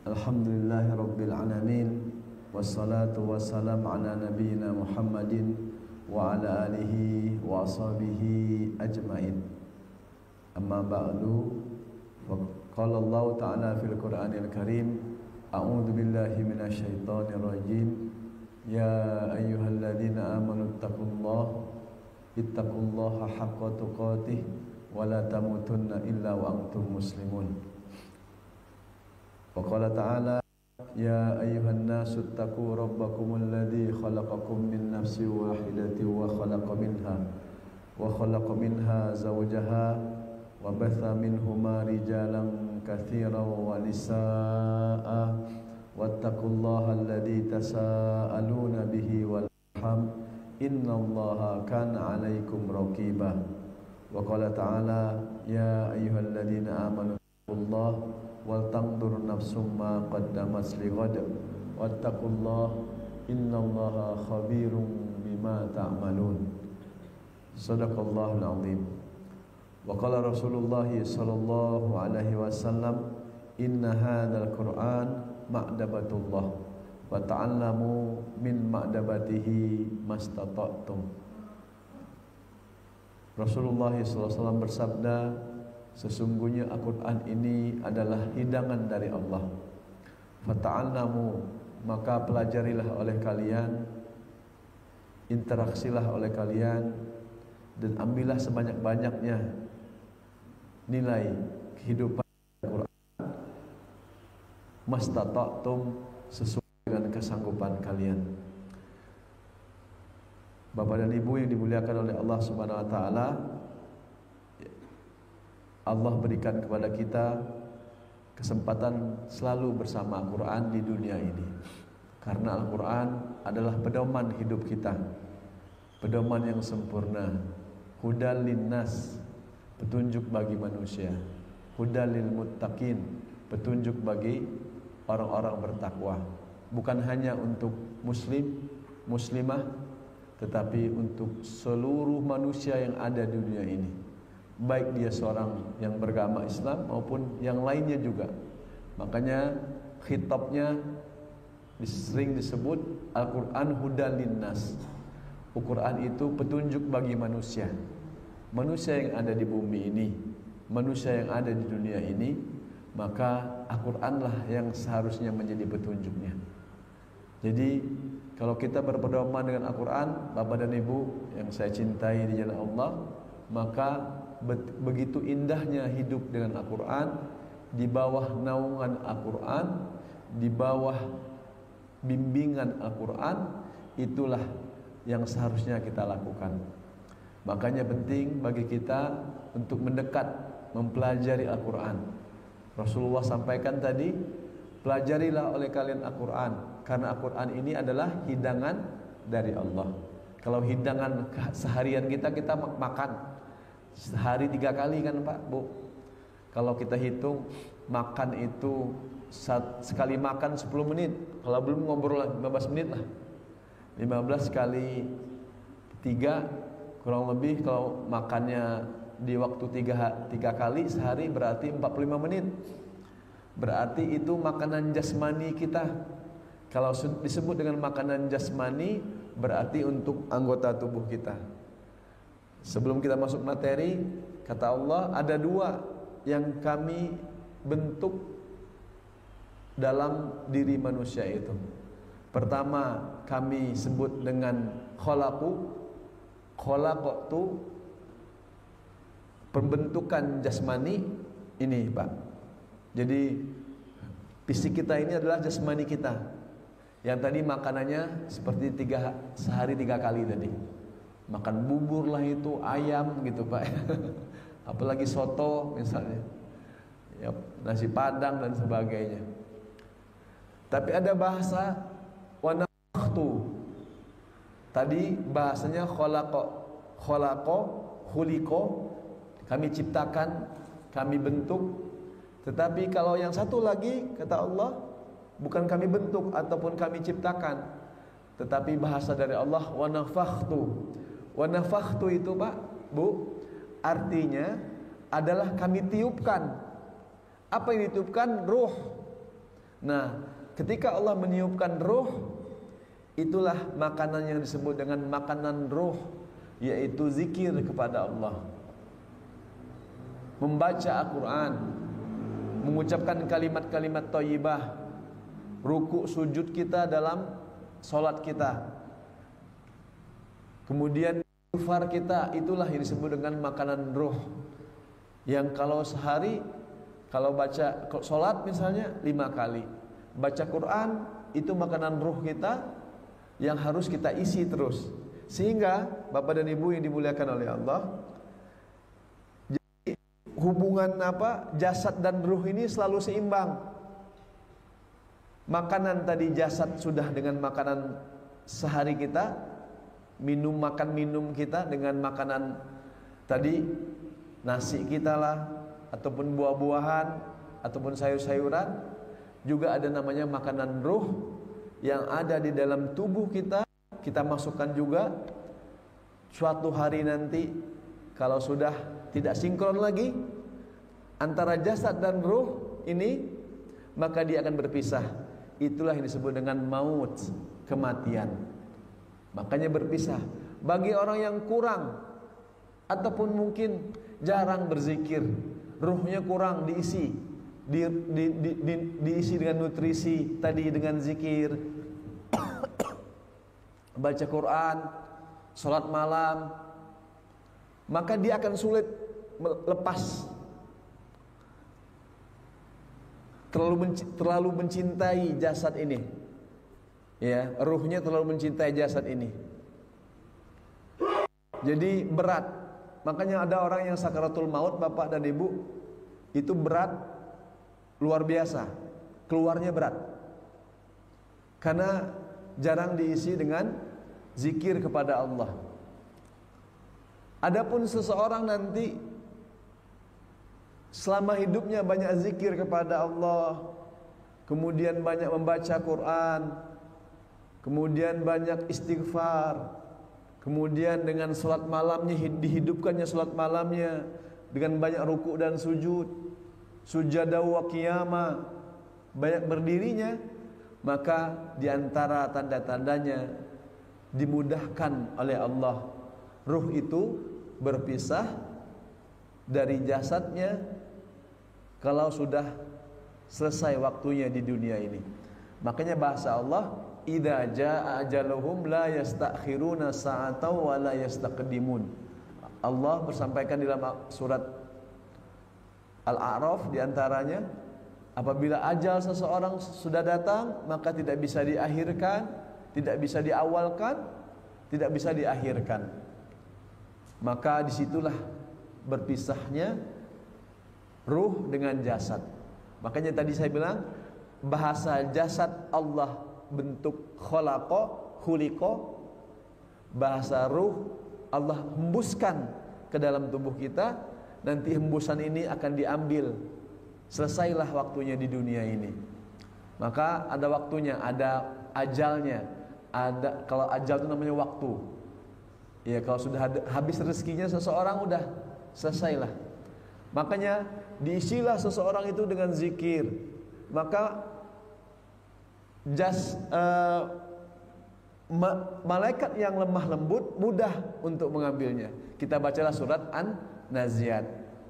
Alhamdulillahirabbil alamin wassalatu wassalamu ala nabiyyina Muhammadin wa ala alihi wa ashabihi ajmain. Amma ba'du, qala Allah ta'ala fil Qur'anil Karim, a'udzu billahi minasyaitonir rajim. Ya ayyuhalladzina amanu ittaqullaha haqqa tuqatih wa la tamutunna illa wa antum muslimun. Wa qala ta'ala ya ayyuhan nasu ittaqu rabbakumul ladzi khalaqakum min nafsin wahidatin wa khalaqa minha zawjaha wa batha minhuma rijalan katsiran wa nisaa'a wattaqullaha alladzi tasaaluna bihi wal arham innallaha kana 'alaikum raqiba. Wa qala ta'ala ya ayyuhalladzina amanu taqullaha wal tanzur nafsum ma qaddamat lighad wattaqullaha innallaha khabirum bima ta'malun. Shadaqallahul azim. Wa qala Rasulullah sallallahu alaihi wasallam, inna hadzal Qur'an ma'dabatullah wa ta'allamu min ma'dabatihi mastata'tum. Rasulullah sallallahu alaihi wasallam bersabda, sesungguhnya Al-Quran ini adalah hidangan dari Allah. Fata'allamu, maka pelajarilah oleh kalian, interaksilah oleh kalian, dan ambillah sebanyak-banyaknya nilai kehidupan Al-Quran mastata'tum, sesuai dengan kesanggupan kalian. Bapak dan Ibu yang dimuliakan oleh Allah Subhanahu wa taala, Allah berikan kepada kita kesempatan selalu bersama Al-Quran di dunia ini. Karena Al-Quran adalah pedoman hidup kita, pedoman yang sempurna. Hudal linnas, petunjuk bagi manusia. Hudal lil muttaqin, petunjuk bagi orang-orang bertakwa. Bukan hanya untuk muslim, muslimah, tetapi untuk seluruh manusia yang ada di dunia ini, baik dia seorang yang beragama Islam maupun yang lainnya juga. Makanya khitabnya sering disebut Al-Quran hudan linnas. Al-Quran itu petunjuk bagi manusia, manusia yang ada di bumi ini, manusia yang ada di dunia ini. Maka Al-Quran lah yang seharusnya menjadi petunjuknya. Jadi kalau kita berpedoman dengan Al-Quran, Bapak dan Ibu yang saya cintai di jalan Allah, maka begitu indahnya hidup dengan Al-Quran, di bawah naungan Al-Quran, di bawah bimbingan Al-Quran. Itulah yang seharusnya kita lakukan. Makanya penting bagi kita untuk mendekat, mempelajari Al-Quran. Rasulullah sampaikan tadi, pelajarilah oleh kalian Al-Quran, karena Al-Quran ini adalah hidangan dari Allah. Kalau hidangan seharian kita makan sehari 3 kali kan Pak Bu. Kalau kita hitung makan itu sekali makan 10 menit, kalau belum ngobrol 15 menit lah. 15 kali 3 kurang lebih, kalau makannya di waktu 3 kali sehari berarti 45 menit. Berarti itu makanan jasmani kita. Kalau disebut dengan makanan jasmani, berarti untuk anggota tubuh kita. Sebelum kita masuk materi, kata Allah, ada 2 yang kami bentuk dalam diri manusia itu. Pertama, kami sebut dengan khalaqtu, pembentukan jasmani ini Pak. Jadi fisik kita ini adalah jasmani kita. Yang tadi makanannya seperti sehari 3 kali tadi. Makan bubur lah itu, ayam gitu Pak. Apalagi soto misalnya, ya, nasi padang dan sebagainya. Tapi ada bahasa wanakhtu. Tadi bahasanya khuliqo, kami ciptakan, kami bentuk. Tetapi kalau yang satu lagi, kata Allah, bukan kami bentuk ataupun kami ciptakan, tetapi bahasa dari Allah wanafakhtu. Wanafakhtu itu Pak, Bu, artinya adalah kami tiupkan. Apa yang ditiupkan? Ruh. Nah, ketika Allah meniupkan ruh, itulah makanan yang disebut dengan makanan ruh, yaitu zikir kepada Allah, membaca Al-Quran, mengucapkan kalimat-kalimat thayyibah, ruku sujud kita dalam solat kita, kemudian istighfar kita, itulah yang disebut dengan makanan ruh. Yang kalau sehari, kalau baca solat misalnya 5 kali, baca Quran, itu makanan ruh kita yang harus kita isi terus. Sehingga Bapak dan Ibu yang dimuliakan oleh Allah, jadi hubungan jasad dan ruh ini selalu seimbang. Makanan tadi jasad sudah dengan makanan sehari kita, makan minum kita dengan makanan tadi nasi kita lah, ataupun buah-buahan, ataupun sayur-sayuran. Juga ada namanya makanan ruh yang ada di dalam tubuh kita. Kita masukkan juga. Suatu hari nanti kalau sudah tidak sinkron lagi antara jasad dan ruh ini, maka dia akan berpisah. Itulah yang disebut dengan maut, kematian. Makanya berpisah. Bagi orang yang kurang ataupun mungkin jarang berzikir, ruhnya kurang diisi, diisi dengan nutrisi tadi, dengan zikir, baca Quran, sholat malam, maka dia akan sulit lepas. Terlalu mencintai jasad ini, ya, ruhnya terlalu mencintai jasad ini, jadi berat. Makanya ada orang yang sakaratul maut, Bapak dan Ibu, itu berat luar biasa, keluarnya berat, karena jarang diisi dengan zikir kepada Allah. Adapun seseorang nanti selama hidupnya banyak zikir kepada Allah, kemudian banyak membaca Quran, kemudian banyak istighfar, kemudian dengan salat malamnya, dihidupkannya salat malamnya dengan banyak ruku dan sujud, sujada wa qiyama, banyak berdirinya, maka diantara tanda-tandanya dimudahkan oleh Allah ruh itu berpisah dari jasadnya kalau sudah selesai waktunya di dunia ini. Makanya bahasa Allah, idza jaa ajaluhum la yastakhiruna sa'atan wa la yastaqdimun. Allah bersampaikan di dalam surat Al-A'raf diantaranya, apabila ajal seseorang sudah datang, maka tidak bisa diakhirkan, tidak bisa diawalkan, tidak bisa diakhirkan. Maka disitulah berpisahnya ruh dengan jasad. Makanya tadi saya bilang, bahasa jasad Allah bentuk khalaqa, khuliqa. Bahasa ruh Allah hembuskan ke dalam tubuh kita. Nanti hembusan ini akan diambil, selesailah waktunya di dunia ini. Maka ada waktunya, ada ajalnya. Ada, kalau ajal itu namanya waktu. Ya, kalau sudah habis rezekinya seseorang, udah selesailah. Makanya diisilah seseorang itu dengan zikir, maka malaikat yang lemah lembut mudah untuk mengambilnya. Kita bacalah surat An-Naziat,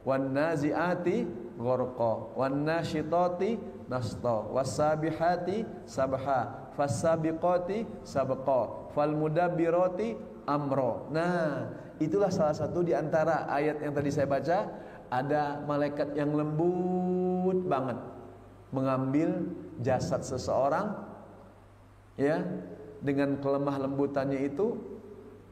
wan naziati gharqa, wan nasyitati nashta, was-sabihati sabha, fas-sabiqati sabqa, fal mudabbirati amra. Nah, itulah salah satu di antara ayat yang tadi saya baca. Ada malaikat yang lembut banget mengambil jasad seseorang, ya, dengan kelemah lembutannya itu,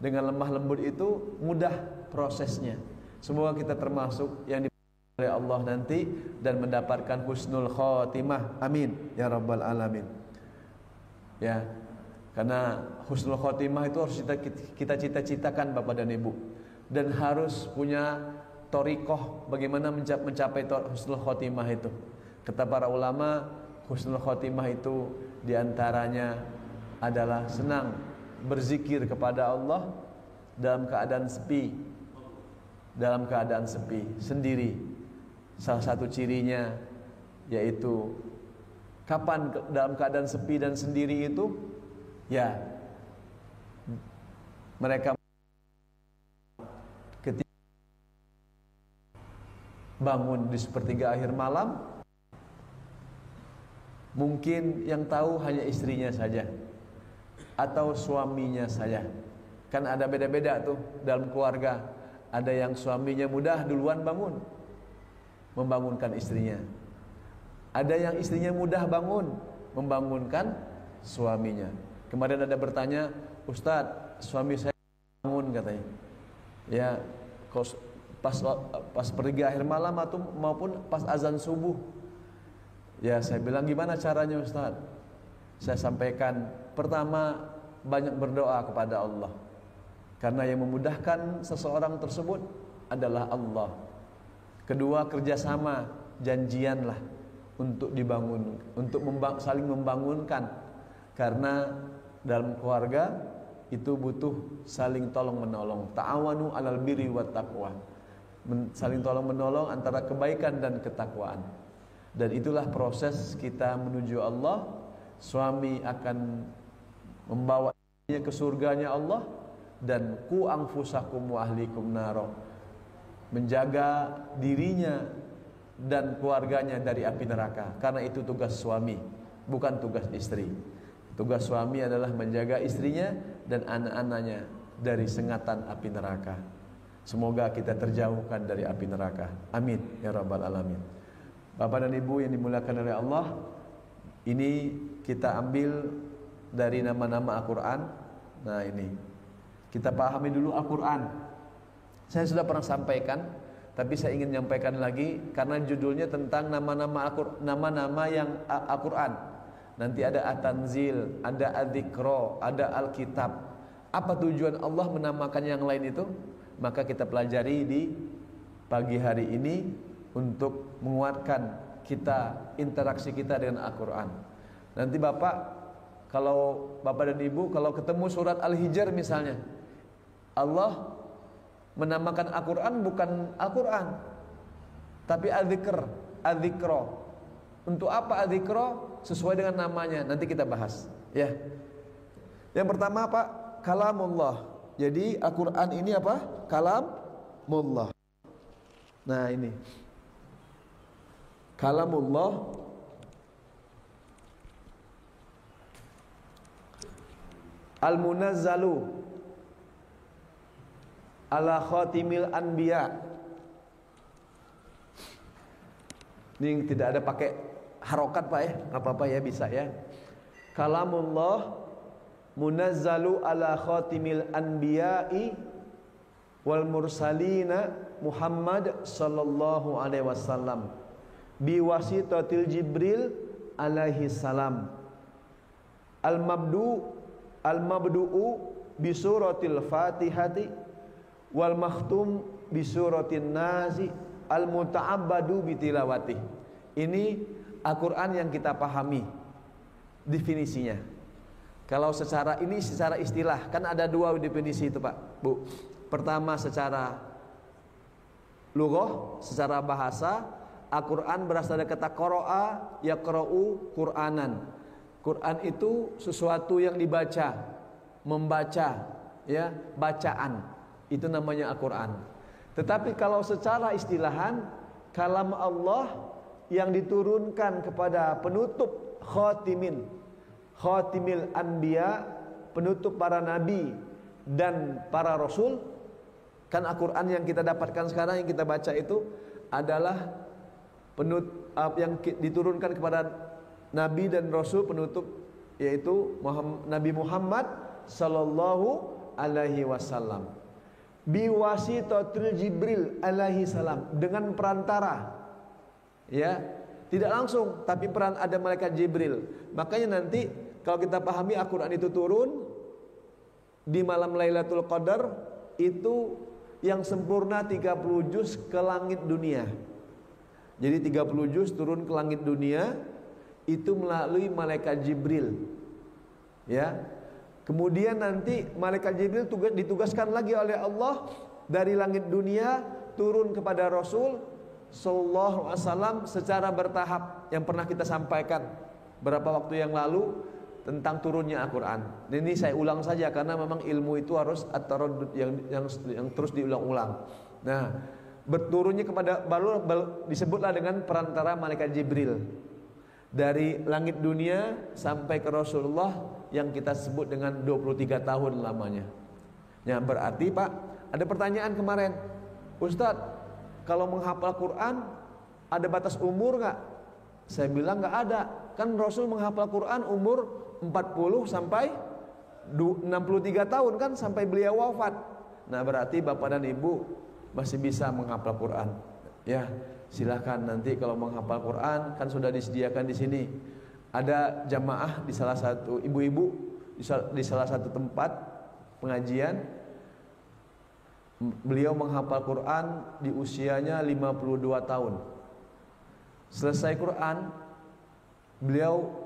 dengan lemah lembut itu mudah prosesnya. Semoga kita termasuk yang diberkahi oleh Allah nanti dan mendapatkan husnul khotimah. Amin ya rabbal alamin. Ya, karena husnul khotimah itu harus kita cita-citakan Bapak dan Ibu, dan harus punya thoriqoh bagaimana mencapai husnul khotimah itu. Kata para ulama, husnul khotimah itu diantaranya adalah senang berzikir kepada Allah dalam keadaan sepi, sendiri. Salah satu cirinya yaitu Kapan dalam keadaan sepi dan sendiri itu? Ya, mereka ketika bangun di sepertiga akhir malam, mungkin yang tahu hanya istrinya saja atau suaminya saja. Kan ada beda-beda tuh dalam keluarga. Ada yang suaminya mudah duluan bangun membangunkan istrinya. Ada yang istrinya mudah bangun membangunkan suaminya. Kemarin ada bertanya, Ustadz, suami saya bangun katanya. Ya, pas pergi akhir malam atau maupun pas azan subuh. Ya, saya bilang gimana caranya Ustadz? Saya sampaikan, pertama banyak berdoa kepada Allah. Karena yang memudahkan seseorang tersebut adalah Allah. Kedua, kerjasama, janjianlah untuk dibangun, untuk saling membangunkan. Karena dalam keluarga itu butuh saling tolong menolong. Ta'awanu 'alal birri wat taqwa. Saling tolong menolong antara kebaikan dan ketakwaan. Dan itulah proses kita menuju Allah. Suami akan membawa ke surganya Allah, dan ku anfusakum wa ahlikum naro, menjaga dirinya dan keluarganya dari api neraka. Karena itu tugas suami, bukan tugas istri. Tugas suami adalah menjaga istrinya dan anak-anaknya dari sengatan api neraka. Semoga kita terjauhkan dari api neraka. Amin ya rabbal alamin. Bapak dan Ibu yang dimuliakan oleh Allah, ini kita ambil dari nama-nama Al-Quran. Nah, ini kita pahami dulu Al-Quran. Saya sudah pernah sampaikan, tapi saya ingin menyampaikan lagi karena judulnya tentang nama-nama yang Al-Quran. Nanti ada At-Tanzil, ada Adz-Dzikra, ada Alkitab. Apa tujuan Allah menamakan yang lain itu? Maka kita pelajari di pagi hari ini untuk menguatkan kita, interaksi kita dengan Al-Quran. Nanti kalau Bapak dan Ibu kalau ketemu surat Al-Hijr misalnya, Allah menamakan Al-Quran bukan Al-Quran, tapi Adz-Dzikra. Untuk apa Adz-Dzikra? Sesuai dengan namanya. Nanti kita bahas. Ya. Yang pertama apa? Kalamullah. Jadi Al-Quran ini apa? Kalamullah. Nah ini Kalamullah. Al-Munazzalu ala khatimil anbiya. Ini tidak ada pakai harokat Pak ya, nggak apa-apa ya, bisa ya. Kalamullah munazzalu ala khatimil anbiya'i wal mursalina Muhammad sallallahu alaihi wasallam biwasitatil Jibril alaihi salam. Al-mabdu'u bisuratil Fatihati wal makhtum bisuratin Nasi al-muta'abbadu bitilawati. Ini Al-Quran yang kita pahami definisinya. Kalau secara istilah, kan ada dua definisi itu Pak Bu. Pertama secara lughah, secara bahasa, Al-Quran berasal dari kata qara'a yaqra'u Qur'anan. Quran itu sesuatu yang dibaca, membaca, ya, bacaan. Itu namanya Al-Quran. Tetapi kalau secara istilahan, kalam Allah yang diturunkan kepada penutup khatimil anbiya, penutup para nabi dan para rasul. Kan Al-Quran yang kita dapatkan sekarang, yang kita baca itu adalah yang diturunkan kepada nabi dan rasul penutup, yaitu Nabi Muhammad sallallahu alaihi wasallam. Biwasitatil Jibril alaihi salam, dengan perantara, ya, tidak langsung, tapi peran ada malaikat Jibril. Makanya nanti kalau kita pahami Al-Quran itu turun di malam Lailatul Qadar, itu yang sempurna 30 juz ke langit dunia. Jadi 30 juz turun ke langit dunia itu melalui malaikat Jibril. Ya. Kemudian nanti malaikat Jibril ditugaskan lagi oleh Allah dari langit dunia turun kepada Rasul sallallahu alaihi wasallam secara bertahap yang pernah kita sampaikan. berapa waktu yang lalu tentang turunnya Al-Quran. Ini saya ulang saja karena memang ilmu itu harus at-taraddud yang terus diulang-ulang. Nah, berturunnya kepada baru disebutlah dengan perantara malaikat Jibril dari langit dunia sampai ke Rasulullah yang kita sebut dengan 23 tahun lamanya. Ya, berarti Pak, ada pertanyaan kemarin, Ustadz, kalau menghafal Quran ada batas umur nggak? Saya bilang nggak ada. Kan Rasul menghafal Quran umur 40 sampai 63 tahun kan sampai beliau wafat. Nah, berarti Bapak dan Ibu masih bisa menghafal Quran. Ya, silakan nanti kalau menghafal Quran kan sudah disediakan di sini. Ada jamaah di salah satu ibu-ibu di salah satu tempat pengajian. Beliau menghafal Quran di usianya 52 tahun. Selesai Quran, beliau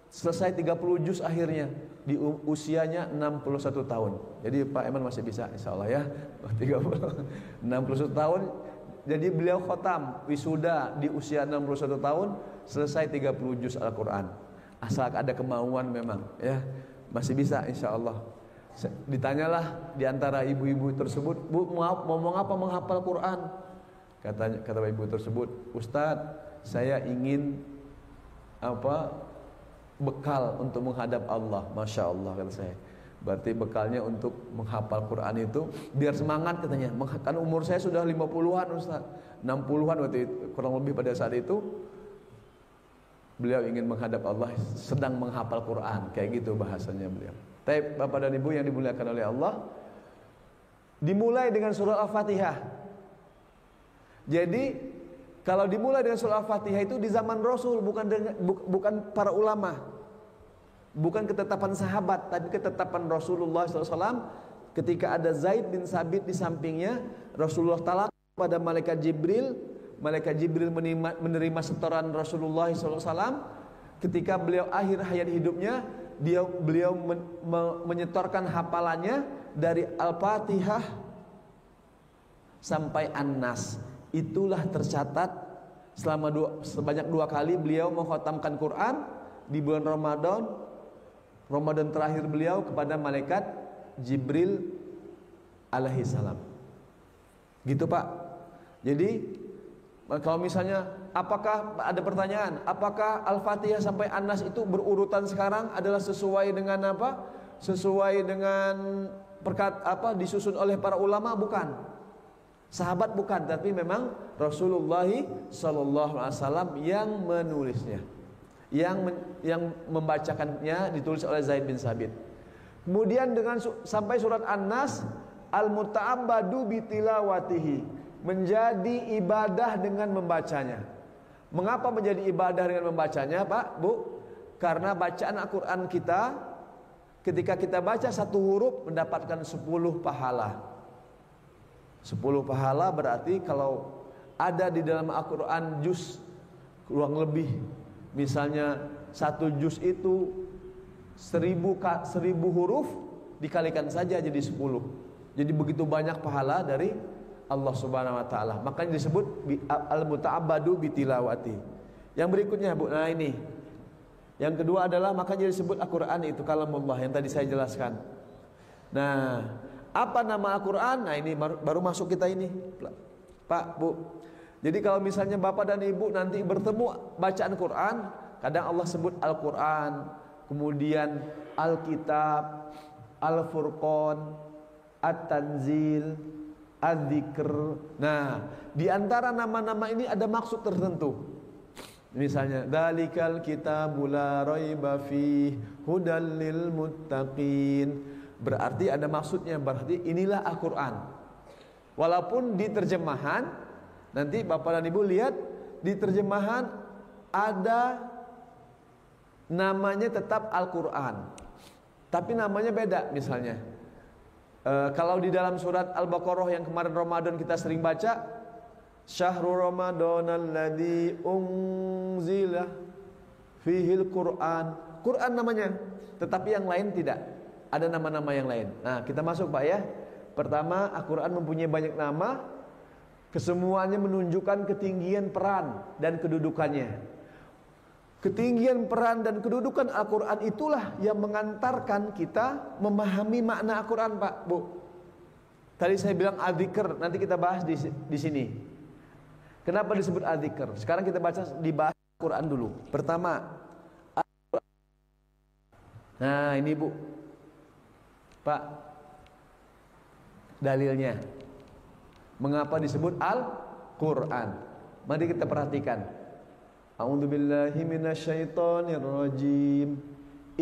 selesai 30 juz akhirnya di usianya 61 tahun. Jadi Pak Eman masih bisa insyaallah ya. 61 tahun. Jadi beliau khotam wisuda di usia 61 tahun, selesai 30 juz Al-Quran. Asal ada kemauan memang ya, masih bisa insyaallah. Ditanyalah di antara ibu-ibu tersebut, Bu, mau ngomong apa menghafal Quran? Kata ibu tersebut, Ustadz, saya ingin bekal untuk menghadap Allah. Masya Allah, kata saya. Berarti bekalnya untuk menghafal Quran itu biar semangat katanya. Kan umur saya sudah 50-an Ustaz, 60-an waktu itu, kurang lebih pada saat itu. Beliau ingin menghadap Allah sedang menghafal Quran, kayak gitu bahasanya beliau. Tapi Bapak dan Ibu yang dimuliakan oleh Allah, dimulai dengan surah Al-Fatihah. Jadi kalau dimulai dengan surah Al-Fatihah itu di zaman Rasul, bukan para ulama. Bukan ketetapan sahabat, tapi ketetapan Rasulullah SAW. Ketika ada Zaid bin Sabit di sampingnya, Rasulullah talak pada malaikat Jibril. Malaikat Jibril menerima setoran Rasulullah SAW. Ketika beliau akhir hayat hidupnya, beliau menyetorkan hafalannya dari Al-Fatihah sampai An-Nas. Itulah tercatat sebanyak 2 kali beliau mengkhatamkan Quran di bulan Ramadan terakhir beliau kepada malaikat Jibril alaihi salam. Gitu Pak. Jadi kalau misalnya apakah ada pertanyaan, apakah Al-Fatihah sampai An-Nas itu berurutan sekarang adalah sesuai dengan apa? Sesuai dengan disusun oleh para ulama? Bukan. Sahabat bukan, tapi memang Rasulullah sallallahu alaihi wasallam yang menulisnya. Yang membacakannya ditulis oleh Zaid bin Sabit. Kemudian sampai surat An-Nas, al-muta'abbadu bitilawatihi, menjadi ibadah dengan membacanya. Mengapa menjadi ibadah dengan membacanya, Pak, Bu? Karena bacaan Al-Quran kita, ketika kita baca satu huruf mendapatkan 10 pahala. 10 pahala berarti kalau ada di dalam Al-Quran juz kurang lebih, misalnya 1 juz itu 1000 huruf, dikalikan saja jadi 10. Jadi begitu banyak pahala dari Allah Subhanahu wa taala. Makanya disebut al-muta'abbadu bitilawati. Yang berikutnya, Bu. Nah, ini. Yang kedua adalah makanya disebut Al-Qur'an itu kalamullah yang tadi saya jelaskan. Nah, apa nama Al-Qur'an? Nah, ini baru masuk kita ini. Pak, Bu. Jadi kalau misalnya Bapak dan Ibu nanti bertemu bacaan Quran, kadang Allah sebut Al-Quran, kemudian Al-Kitab, Al-Furqan, At-Tanzil, Ad-Dzikr. Nah, di antara nama-nama ini ada maksud tertentu. Misalnya, Dzalikal kitabul la raiba fihi hudal lil muttaqin. Berarti ada maksudnya, berarti inilah Al-Quran. Walaupun di terjemahan, nanti Bapak dan Ibu lihat di terjemahan ada namanya tetap Al-Quran, tapi namanya beda. Misalnya kalau di dalam surat Al-Baqarah yang kemarin Ramadan kita sering baca, Syahrul Ramadanalladzi unzila fihil Quran, Quran namanya, tetapi yang lain tidak, ada nama-nama yang lain. Nah, kita masuk Pak ya. Pertama, Al-Quran mempunyai banyak nama. Kesemuanya menunjukkan ketinggian peran dan kedudukannya. Ketinggian peran dan kedudukan Al-Quran itulah yang mengantarkan kita memahami makna Al-Quran, Pak, Bu. Tadi saya bilang adzikr, nanti kita bahas di sini. Kenapa disebut adzikr? Sekarang kita dibahas Al-Quran dulu. Pertama, Al-Quran. Nah ini Bu, Pak, dalilnya. Mengapa disebut Al-Quran? Mari kita perhatikan. A'udzu billahi minasyaitonir rajim.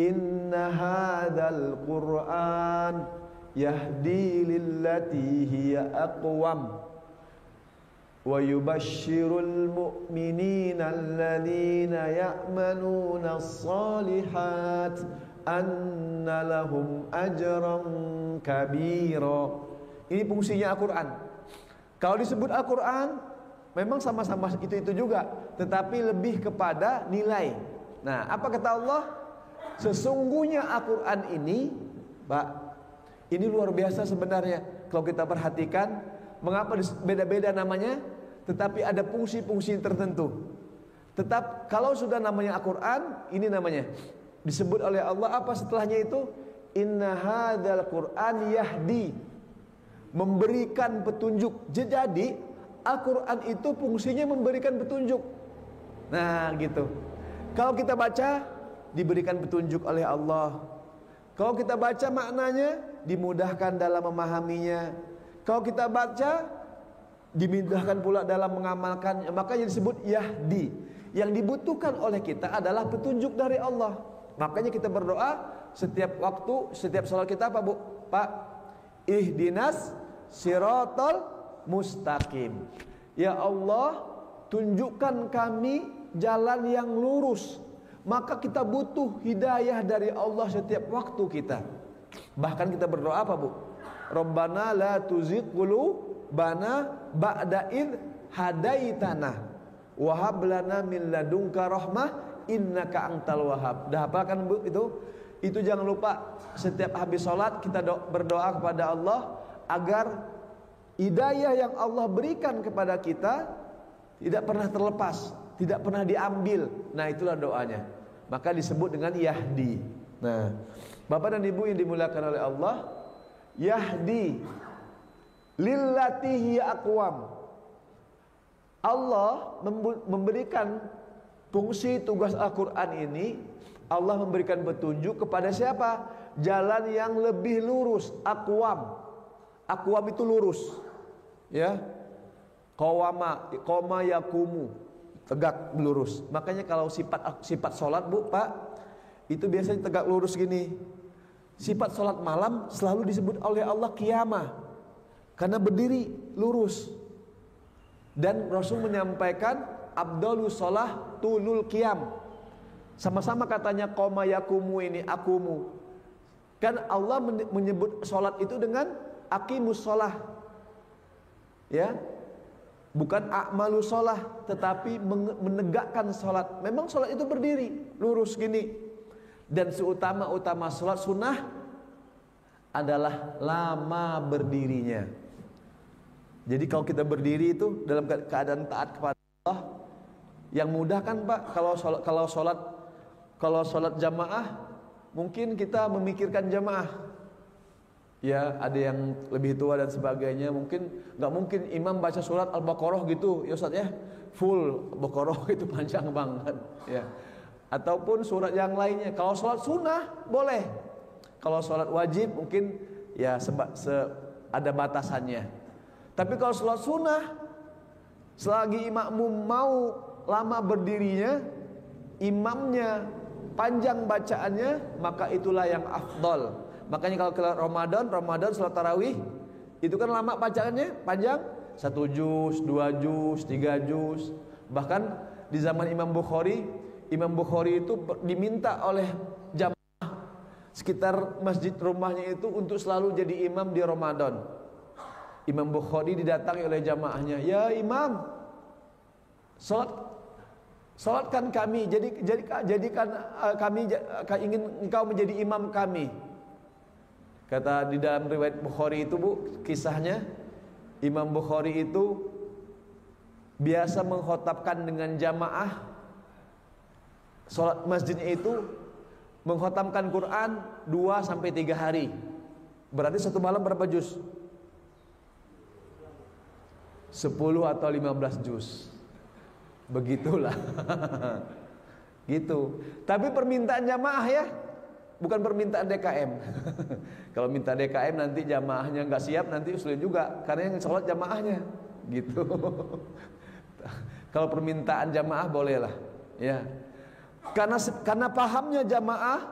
Inna hadzal Qur'an yahdi lillati hiya aqwam wa yubashshirul mu'minina alladhina ya'maluna as-solihat anna lahum ajran kabira. Ini fungsinya Al-Quran. Kalau disebut Al-Quran memang sama-sama itu juga, tetapi lebih kepada nilai. Nah, apa kata Allah? Sesungguhnya Al-Quran ini, Pak, ini luar biasa sebenarnya. Kalau kita perhatikan, mengapa beda-beda namanya, tetapi ada fungsi-fungsi tertentu. Tetap kalau sudah namanya Al-Quran, ini namanya disebut oleh Allah apa setelahnya itu? Inna hadzal Qur'an yahdi, memberikan petunjuk. Jadi Al-Quran itu fungsinya memberikan petunjuk. Nah gitu. Kalau kita baca, diberikan petunjuk oleh Allah. Kalau kita baca maknanya, dimudahkan dalam memahaminya. Kalau kita baca, dimudahkan pula dalam mengamalkannya. Makanya disebut Yahdi. Yang dibutuhkan oleh kita adalah petunjuk dari Allah. Makanya kita berdoa setiap waktu, setiap salat kita apa Bu? Pak, ihdinas siratal mustaqim. Ya Allah, tunjukkan kami jalan yang lurus. Maka kita butuh hidayah dari Allah setiap waktu kita. Bahkan kita berdoa apa Bu? Rabbana la tuzigh qulubana ba'da id hadaitana wa hab lana min ladunka rahmah innaka antal wahhab. Dah hafalkan Bu itu? Itu jangan lupa setiap habis sholat kita berdoa kepada Allah agar hidayah yang Allah berikan kepada kita tidak pernah terlepas, tidak pernah diambil. Nah itulah doanya. Maka disebut dengan Yahdi. Nah, Bapak dan Ibu yang dimuliakan oleh Allah, Yahdi lillati hiya aqwam. Allah memberikan fungsi tugas Al-Quran ini. Allah memberikan petunjuk kepada siapa? Jalan yang lebih lurus. Aqwam. Aqwam itu lurus. Ya, qoma yakumu, tegak lurus. Makanya kalau sifat sholat Bu, Pak, itu biasanya tegak lurus gini. Sifat sholat malam selalu disebut oleh Allah qiyamah, karena berdiri lurus. Dan Rasul menyampaikan abdalus sholah tulul qiyam. Sama-sama katanya qoma yakumu ini akumu. Kan Allah menyebut sholat itu dengan aqimus sholah. Ya, bukan a'malu sholah, tetapi menegakkan sholat. Memang sholat itu berdiri lurus gini. Dan seutama-utama sholat sunnah adalah lama berdirinya. Jadi kalau kita berdiri itu dalam keadaan taat kepada Allah, yang mudah kan Pak? Kalau sholat jamaah, mungkin kita memikirkan jamaah. Ya, ada yang lebih tua dan sebagainya. Mungkin nggak mungkin imam baca surat Al-Baqarah gitu, ya Ustaz ya, full Baqarah itu panjang banget. Ya, ataupun surat yang lainnya. Kalau sholat sunnah boleh. Kalau sholat wajib mungkin ya ada batasannya. Tapi kalau sholat sunnah, selagi imammu mau lama berdirinya, imamnya panjang bacaannya, maka itulah yang afdol. Makanya kalau Ramadan sholat tarawih itu kan lama bacaannya, panjang, 1 juz, 2 juz, 3 juz. Bahkan di zaman Imam Bukhari itu diminta oleh jamaah sekitar masjid rumahnya itu untuk selalu jadi imam di Ramadan. Imam Bukhari didatangi oleh jamaahnya, ya imam, salatkan kami, jadikan kami ingin engkau menjadi imam kami. Kata di dalam riwayat Bukhari itu Bu, kisahnya Imam Bukhari itu biasa mengkhotbahkan dengan jamaah Sholat masjidnya itu mengkhatamkan Quran 2-3 hari. Berarti satu malam berapa juz? 10 atau 15 juz. Begitulah. Gitu. Tapi permintaan jamaah ya, bukan permintaan DKM. Kalau minta DKM nanti jamaahnya nggak siap, nanti usulin juga, karena yang sholat jamaahnya. Gitu. Kalau permintaan jamaah bolehlah, ya. Karena pahamnya jamaah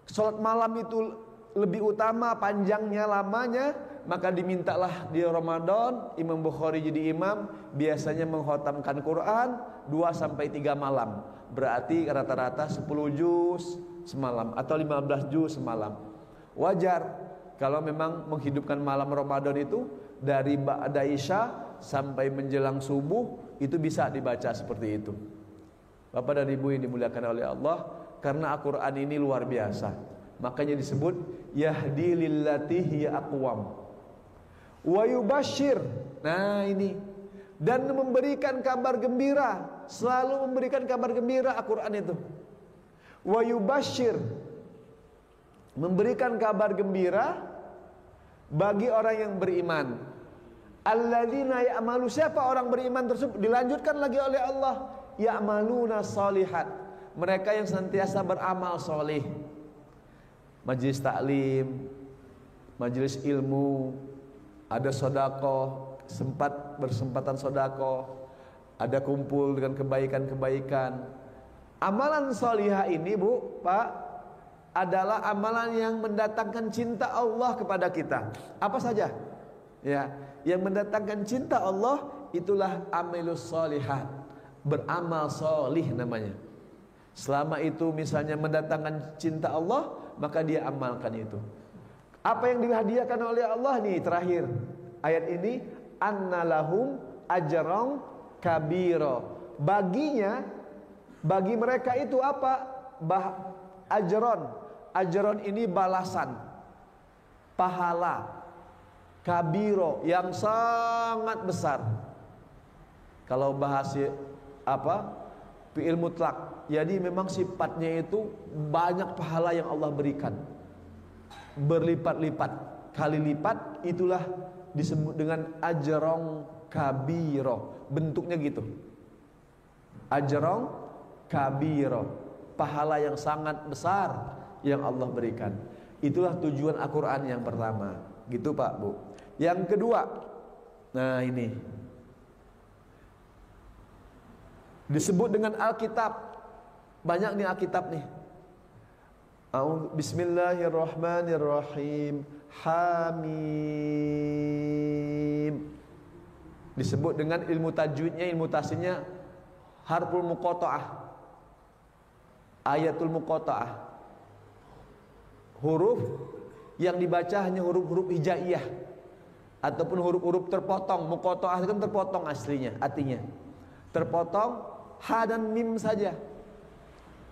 sholat malam itu lebih utama, panjangnya, lamanya, maka dimintalah di Ramadan Imam Bukhari jadi imam, biasanya mengkhatamkan Quran 2-3 malam. Berarti rata-rata 10 juz semalam atau 15 juz semalam. Wajar kalau memang menghidupkan malam Ramadan itu dari ba'da Isya sampai menjelang subuh, itu bisa dibaca seperti itu. Bapak dan Ibu yang dimuliakan oleh Allah, karena Al-Quran ini luar biasa, makanya disebut yahdi lillati hiya aqwam wa yubashshir. Nah ini, dan memberikan kabar gembira, selalu memberikan kabar gembira Al-Quran itu. Wa yubashshir, memberikan kabar gembira bagi orang yang beriman. Alladzina ya'malu, siapa orang beriman tersebut? Dilanjutkan lagi oleh Allah, ya'maluna sholihat, mereka yang senantiasa beramal soleh. Majelis taklim, majelis ilmu, ada sodakoh, bersempatan sodakoh, ada kumpul dengan kebaikan-kebaikan. Amalan solihah ini, Bu, Pak, adalah amalan yang mendatangkan cinta Allah kepada kita. Apa saja? Ya, yang mendatangkan cinta Allah itulah amilus solihat, beramal solih namanya. Selama itu misalnya mendatangkan cinta Allah, maka dia amalkan itu. Apa yang dihadiahkan oleh Allah nih terakhir ayat ini, annalahum ajran kabiro. Baginya, bagi mereka itu apa? Ajron ini balasan, pahala, kabiro yang sangat besar. Kalau bahas fi'il mutlak, jadi memang sifatnya itu banyak pahala yang Allah berikan, berlipat-lipat, kali lipat, itulah disebut dengan ajrong kabiro. Bentuknya gitu, ajrong kabiro, pahala yang sangat besar yang Allah berikan. Itulah tujuan Al-Quran yang pertama, gitu Pak, Bu. Yang kedua, nah ini disebut dengan Alkitab. Banyak nih Alkitab nih. Bismillahirrahmanirrahim. Hamim. Disebut dengan ilmu tajwidnya, ilmu tasnya harful muqatta'ah, ayatul muqatta'ah. Huruf yang dibaca hanya huruf-huruf hijaiyah ataupun huruf-huruf terpotong. Muqatta'ah kan terpotong aslinya, artinya terpotong, ha dan mim saja.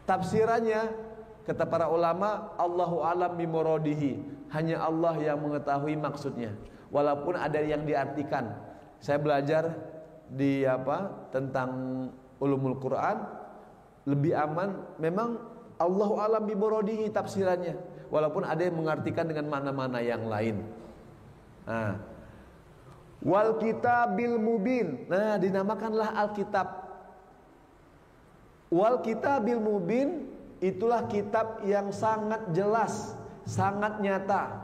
Tafsirannya kata para ulama, Allahu a'lam bimuradihi, hanya Allah yang mengetahui maksudnya. Walaupun ada yang diartikan. Saya belajar di tentang ulumul Quran, lebih aman memang Allahu a'lam bimuradihi tafsirannya. Walaupun ada yang mengartikan dengan mana-mana yang lain. Nah, wal kitabil mubin. Nah, dinamakanlah Alkitab. Wal kitabil mubin, itulah kitab yang sangat jelas, sangat nyata.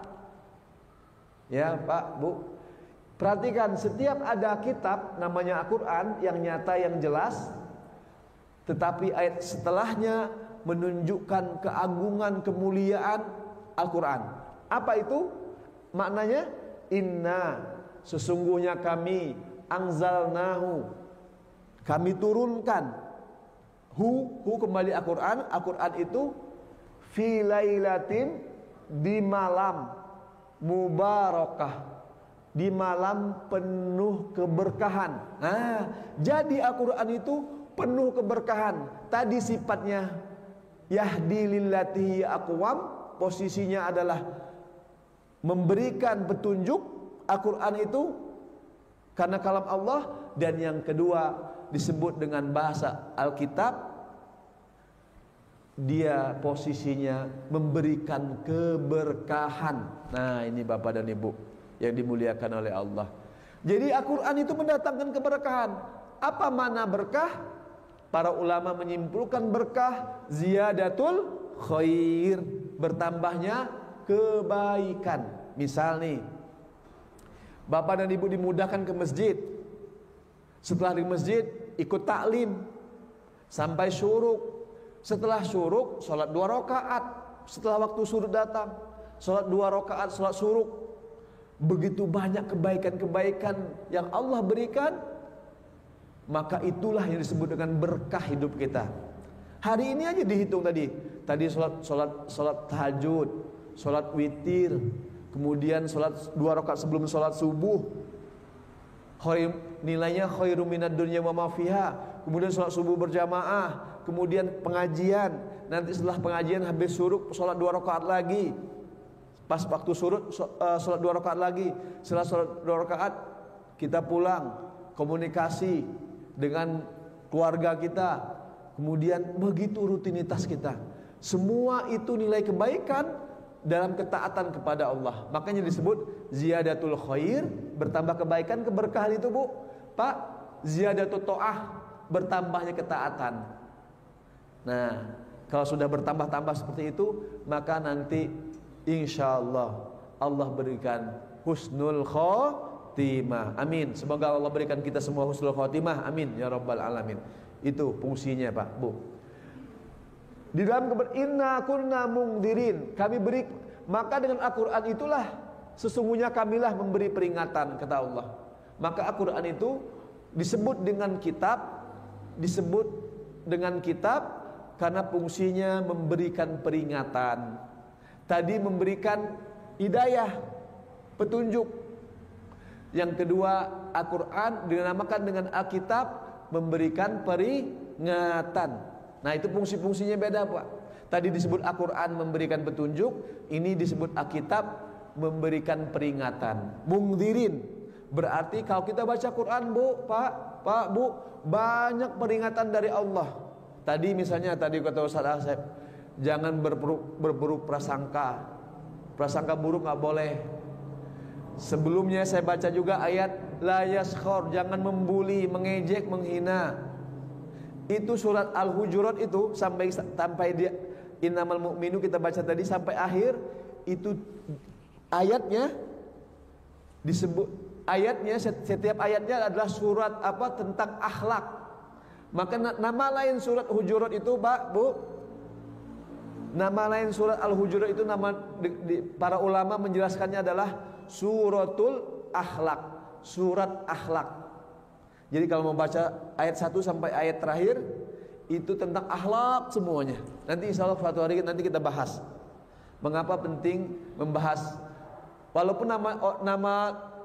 Ya, Pak, Bu. Perhatikan, setiap ada kitab namanya Al-Quran yang nyata, yang jelas, tetapi ayat setelahnya menunjukkan keagungan, kemuliaan Al-Quran. Apa itu? Maknanya, inna, sesungguhnya kami, anzalnahu, kami turunkan, hu kembali Al-Quran. Al-Quran itu fi lailatin, di malam mubarakah, di malam penuh keberkahan. Nah, jadi Al-Quran itu penuh keberkahan. Tadi sifatnya yahdi lillati aqwam, posisinya adalah memberikan petunjuk. Al-Quran itu karena kalam Allah. Dan yang kedua disebut dengan bahasa Alkitab, dia posisinya memberikan keberkahan. Nah, ini Bapak dan Ibu yang dimuliakan oleh Allah. Jadi Al-Quran itu mendatangkan keberkahan. Apa makna berkah? Para ulama menyimpulkan berkah ziyadatul khair, bertambahnya kebaikan. Misal nih, Bapak dan Ibu dimudahkan ke masjid. Setelah di masjid ikut taklim sampai syuruk. Setelah syuruk sholat 2 rakaat. Setelah waktu syuruk datang sholat 2 rakaat, sholat syuruk. Begitu banyak kebaikan-kebaikan yang Allah berikan, maka itulah yang disebut dengan berkah hidup kita. Hari ini aja dihitung tadi sholat tahajud, sholat witir, kemudian sholat 2 rakaat sebelum sholat subuh, nilainya khairum minad dunya wa ma fiha. Kemudian sholat subuh berjamaah, kemudian pengajian. Nanti setelah pengajian habis syuruk sholat 2 rakaat lagi. Pas waktu syuruk sholat 2 rakaat lagi. Setelah sholat 2 rakaat kita pulang, komunikasi dengan keluarga kita. Kemudian begitu rutinitas kita. Semua itu nilai kebaikan dalam ketaatan kepada Allah. Makanya disebut ziyadatul khair, bertambah kebaikan, keberkahan itu, Bu. Pak, ziyadatul ta'ah, bertambahnya ketaatan. Nah, kalau sudah bertambah-tambah seperti itu, maka nanti insya Allah Allah berikan husnul khotimah. Amin. Semoga Allah berikan kita semua husnul khotimah. Amin ya rabbal alamin. Itu fungsinya, Pak, Bu. Di dalam inna kunna mungdirin, kami beri, maka dengan Al-Quran itulah sesungguhnya kamilah memberi peringatan, kata Allah. Maka Al-Quran itu disebut dengan kitab karena fungsinya memberikan peringatan. Tadi memberikan hidayah, petunjuk. Yang kedua, Al-Quran dinamakan dengan Alkitab, memberikan peringatan. Nah, itu fungsi-fungsinya beda, Pak. Tadi disebut Al-Quran memberikan petunjuk, ini disebut Alkitab memberikan peringatan. Mungdirin berarti kalau kita baca Quran, Bu, Pak, Bu, banyak peringatan dari Allah. Tadi misalnya kata Ustaz Asep, jangan berburuk prasangka. Prasangka buruk nggak boleh. Sebelumnya saya baca juga ayat la yaskhor, jangan membuli, mengejek, menghina. Itu surat Al-Hujurat itu sampai dia innamal mu'minu kita baca tadi sampai akhir itu ayatnya disebut, ayatnya setiap ayatnya adalah surat tentang akhlak. Maka nama lain surat Hujurat itu, Pak, Bu, nama lain surat Al-Hujurat itu para ulama menjelaskannya adalah suratul akhlak, surat akhlak. Jadi kalau mau baca ayat 1 sampai ayat terakhir itu tentang akhlak semuanya. Nanti insya Allah suatu hari nanti kita bahas mengapa penting membahas. Walaupun nama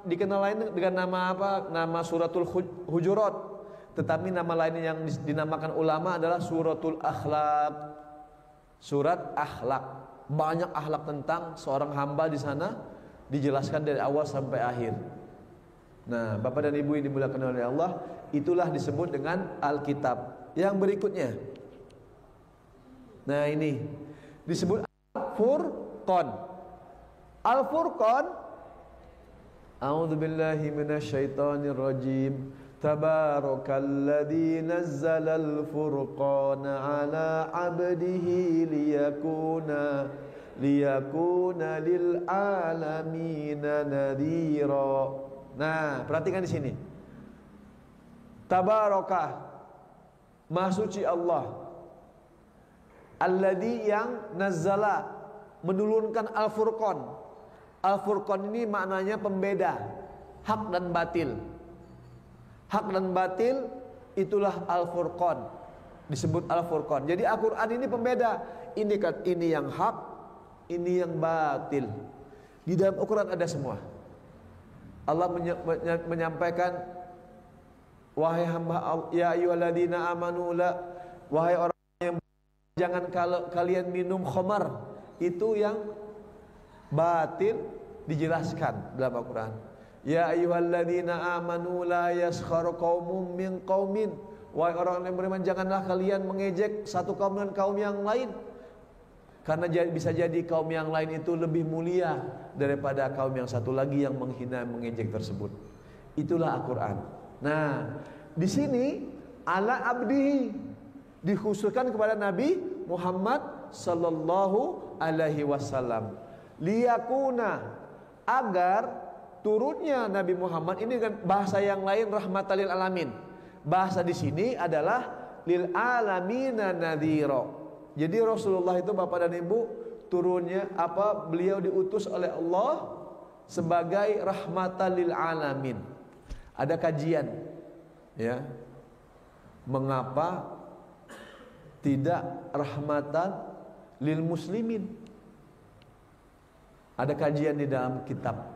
dikenal lain dengan nama suratul Hujurat, tetapi nama lain yang dinamakan ulama adalah suratul akhlak, surat akhlak. Banyak akhlak tentang seorang hamba di sana dijelaskan dari awal sampai akhir. Nah, Bapak dan Ibu yang dimuliakan oleh Allah, itulah disebut dengan Alkitab. Yang berikutnya, nah ini disebut Al-Furqan. Al-Furqan, a'udzubillahi minasyaitonir rajim. Tabarakalladzi nazzalal furqana ala 'abdihi liyakuna lil alamina nadhira. Nah, perhatikan di sini. Tabarakah, Maha suci Allah. Alladzi yang nazzala, menurunkan Al-Furqan. Al-Furqan ini maknanya pembeda hak dan batil. Hak dan batil itulah Al-Furqan, disebut Al-Furqan. Jadi Al-Quran ini pembeda. Ini yang hak, ini yang batil. Di dalam Al-Quran ada semua. Allah menyampaikan, wahai hamba, ya ayyuhalladzina amanu wahai orang yang jangan kalian minum khamar. Itu yang batil dijelaskan dalam Al-Quran. Ya ayyuhalladzina amanu la yaskhar qaumun min qaumin, wahai orang yang beriman, janganlah kalian mengejek satu kaum dengan kaum yang lain. Karena bisa jadi kaum yang lain itu lebih mulia daripada kaum yang satu lagi yang menghina, mengejek tersebut. Itulah Al-Quran. Nah, di sini ala abdihi dikhususkan kepada Nabi Muhammad sallallahu alaihi wasallam. Liyakuna, agar turunnya Nabi Muhammad ini dengan bahasa yang lain rahmatan lil alamin. Bahasa di sini adalah lil alamina nadhira. Jadi Rasulullah itu Bapak dan Ibu turunnya beliau diutus oleh Allah sebagai rahmatan lil alamin. Ada kajian ya. Mengapa tidak rahmatan lil muslimin? Ada kajian di dalam kitab.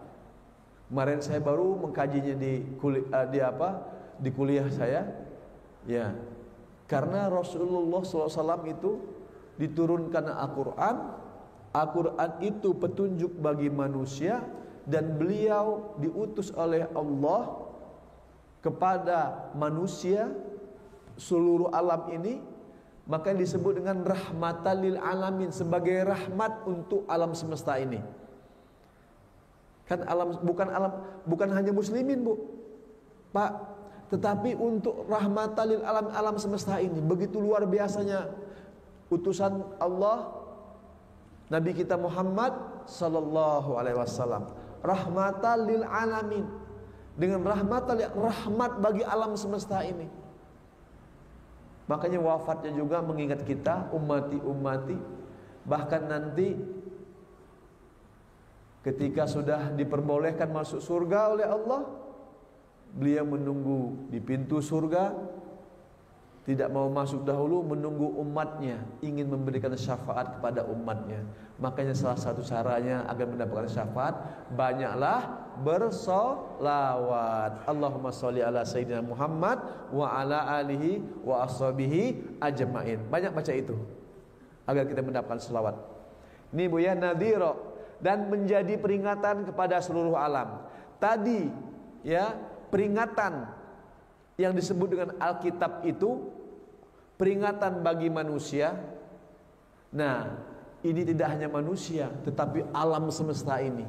Kemarin saya baru mengkajinya di kuliah saya. Ya. Karena Rasulullah SAW itu diturunkan Al-Quran. Al-Quran itu petunjuk bagi manusia, dan beliau diutus oleh Allah kepada manusia seluruh alam ini, maka disebut dengan rahmatan lil alamin, sebagai rahmat untuk alam semesta ini. Kan bukan hanya muslimin, Bu, Pak, tetapi untuk rahmatan lil alam semesta ini. Begitu luar biasanya utusan Allah Nabi kita Muhammad sallallahu alaihi wasallam, rahmatan lil alamin, dengan rahmat bagi alam semesta ini. Makanya wafatnya juga mengingat kita ummati. Bahkan nanti ketika sudah diperbolehkan masuk surga oleh Allah, beliau menunggu di pintu surga, tidak mau masuk dahulu, menunggu umatnya, ingin memberikan syafaat kepada umatnya. Makanya salah satu caranya agar mendapatkan syafaat, banyaklah bersolawat. Allahumma sholli ala sayyidina Muhammad wa ala alihi wa ashabihi ajma'in. Banyak baca itu agar kita mendapatkan selawat. Ini Bu ya, nadhiro, dan menjadi peringatan kepada seluruh alam. Tadi ya, peringatan yang disebut dengan Alkitab itu peringatan bagi manusia. Nah, ini tidak hanya manusia, tetapi alam semesta ini.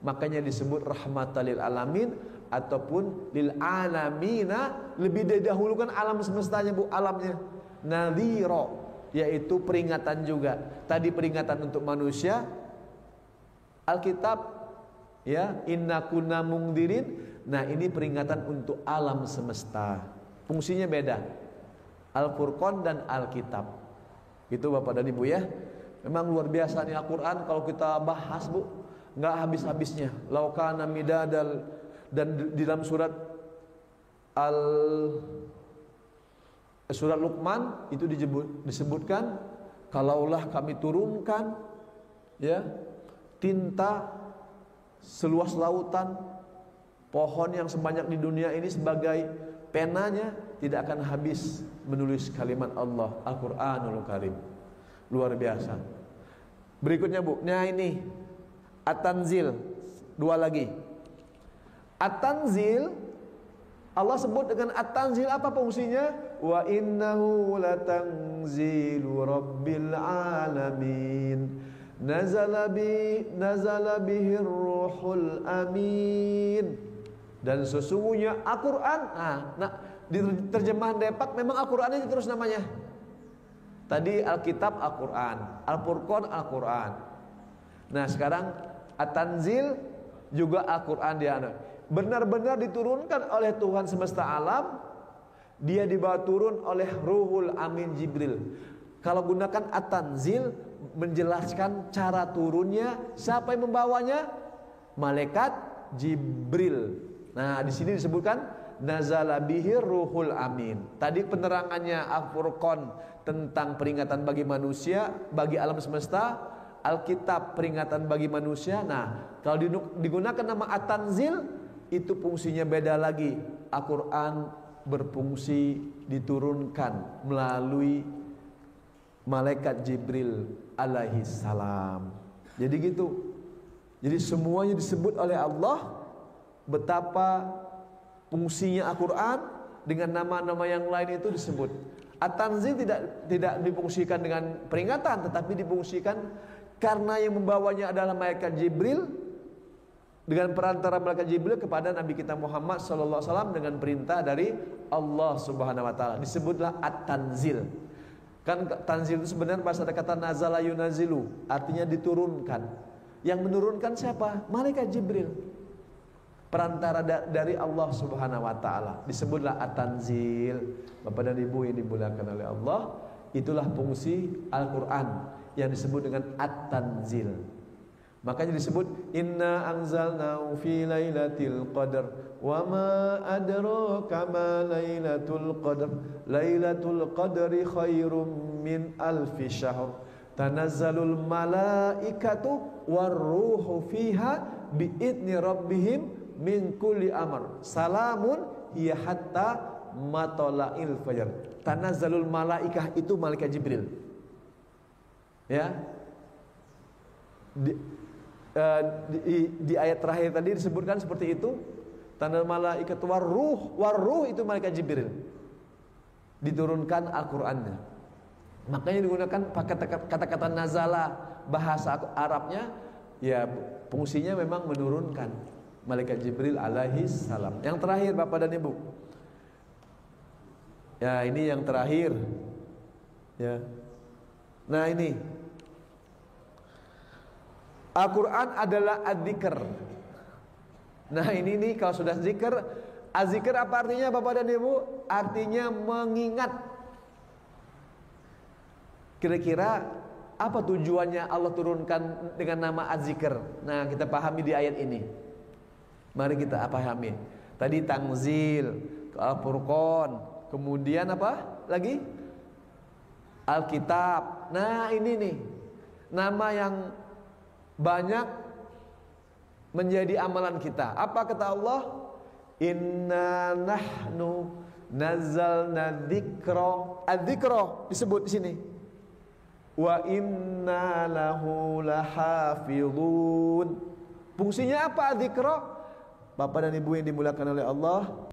Makanya disebut rahmatan lil alamin ataupun lil alamina, lebih didahulukan alam semestanya, Bu, alamnya. Nadhiro, yaitu peringatan juga. Tadi peringatan untuk manusia, Alkitab ya, inna kunna mungdirin. Nah, ini peringatan untuk alam semesta. Fungsinya beda, Al-Furqan dan Alkitab. Itu Bapak dan Ibu ya. Memang luar biasa nih Al-Quran, kalau kita bahas, Bu, nggak habis-habisnya. Laukana midadal, dan di dalam surat Luqman itu disebutkan, kalaulah kami turunkan ya tinta seluas lautan, pohon yang sebanyak di dunia ini sebagai penanya, tidak akan habis menulis kalimat Allah, Al-Quranul Karim. Luar biasa. Berikutnya, Bu, nah ini At-Tanzil, dua lagi. At-Tanzil, Allah sebut dengan At-Tanzil, apa fungsinya? Wa innahu latanzilu rabbil alamin, nazala bihir ruhul amin. Dan sesungguhnya Al-Quran, di terjemahan Depak memang Al-Quran itu terus namanya. Tadi Alkitab Al-Quran, Al-Furqan Al-Quran. Nah sekarang At-Tanzil juga Al-Quran, dia benar-benar diturunkan oleh Tuhan semesta alam. Dia dibawa turun oleh Ruhul Amin Jibril. Kalau gunakan At-Tanzil menjelaskan cara turunnya, siapa yang membawanya? Malaikat Jibril. Nah, di sini disebutkan nazala bihir ruhul amin. Tadi penerangannya Al-Furqan tentang peringatan bagi manusia, bagi alam semesta. Alkitab peringatan bagi manusia. Nah, kalau digunakan nama At-Tanzil, itu fungsinya beda lagi. Al-Quran berfungsi diturunkan melalui malaikat Jibril alaihi salam. Jadi gitu. Jadi semuanya disebut oleh Allah. Betapa fungsinya Al-Quran dengan nama-nama yang lain itu disebut. At-tanzil tidak difungsikan dengan peringatan, tetapi difungsikan karena yang membawanya adalah malaikat Jibril, dengan perantara malaikat Jibril kepada Nabi kita Muhammad sallallahu alaihi wasallam dengan perintah dari Allah Subhanahu wa taala. Disebutlah at-tanzil. Kan tanzil itu sebenarnya bahasa kata nazala yunazilu, artinya diturunkan. Yang menurunkan siapa? Malaikat Jibril. Perantara dari Allah Subhanahu wa taala. Disebutlah at-tanzil. Bapak dan Ibu yang dimuliakan oleh Allah, itulah fungsi Al-Qur'an yang disebut dengan at-tanzil. Makanya disebut inna anzalnahu fi lailatul qadar wa ma adraka ma lailatul qadar lailatul qadri khairum min alfi syahr tanazzalul malaikatu warruhu fiha biidzni rabbihim min kulli amr salamun hiya hatta matola'il fajar. Tanazzalul malaikah itu malaikat Jibril. Ya. Di ayat terakhir tadi disebutkan seperti itu. Tanda malaikat warruh itu malaikat Jibril. Diturunkan Al-Qur'annya. Makanya digunakan pakai kata-kata nazala, bahasa Arabnya ya fungsinya memang menurunkan malaikat Jibril alaihi salam. Yang terakhir Bapak dan Ibu. Ya, ini yang terakhir. Ya. Nah, ini Al-Quran adalah adzikr. Nah ini nih kalau sudah zikr, adzikr apa artinya Bapak dan Ibu? Artinya mengingat. Kira-kira apa tujuannya Allah turunkan dengan nama adzikr? Nah kita pahami di ayat ini. Mari kita pahami. Tadi tanzil, Al-Furqan, kemudian apa lagi? Alkitab. Nah ini nih nama yang banyak menjadi amalan kita. Apa kata Allah? Inna nahnu nazzalna dzikra. Adzikra disebut di sini. Wa inna lahu lahafizun. Fungsinya apa adzikra? Bapak dan Ibu yang dimuliakan oleh Allah,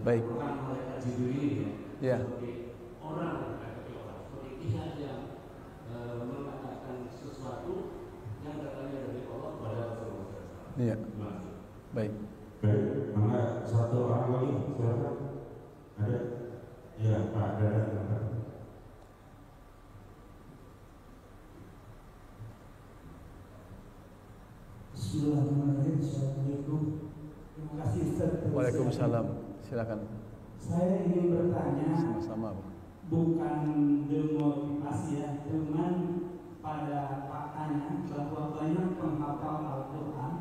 Baik. Bukan malaikat Jibril Ya. sebagai orang, seperti pihak yang mengatakan sesuatu yang datangnya dari Allah kepada Rasulullah SAW. Iya. Baik. Baik, mana satu orang lagi, silakan. Ada? Ya, Pak Dadan. Bismillahirrahmanirrahim. Assalamualaikum. Terima kasih Ustaz. Waalaikumsalam. Silakan. Saya ingin bertanya, Sama-sama, Pak. bukan demotivasi ya, cuman pada faktanya bahwa banyak penghafal Al-Quran,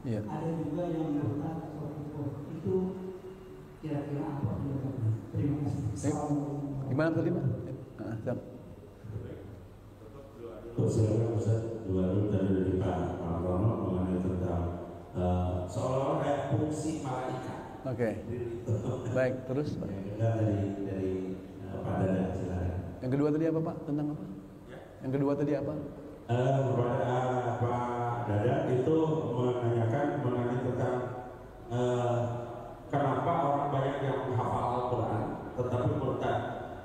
Iya. ada juga yang murtad atau kufur. Itu kira-kira apa pendapat? Terima kasih. Assalamualaikum. Gimana tadi, Pak? Siap. Silakan Ustaz. Dua tadi dari Pak Rono mengenai tentang seolah-olah kayak fungsi malaikat. Oke. Baik, terus, Pak. Dari Pak Dadan, silakan. Yang kedua tadi apa, Pak? Tentang apa? Yang kedua tadi apa? Kepada Pak Dadan itu menanyakan mengenai tentang kenapa orang banyak yang menghafal Al-Quran tetapi murtad.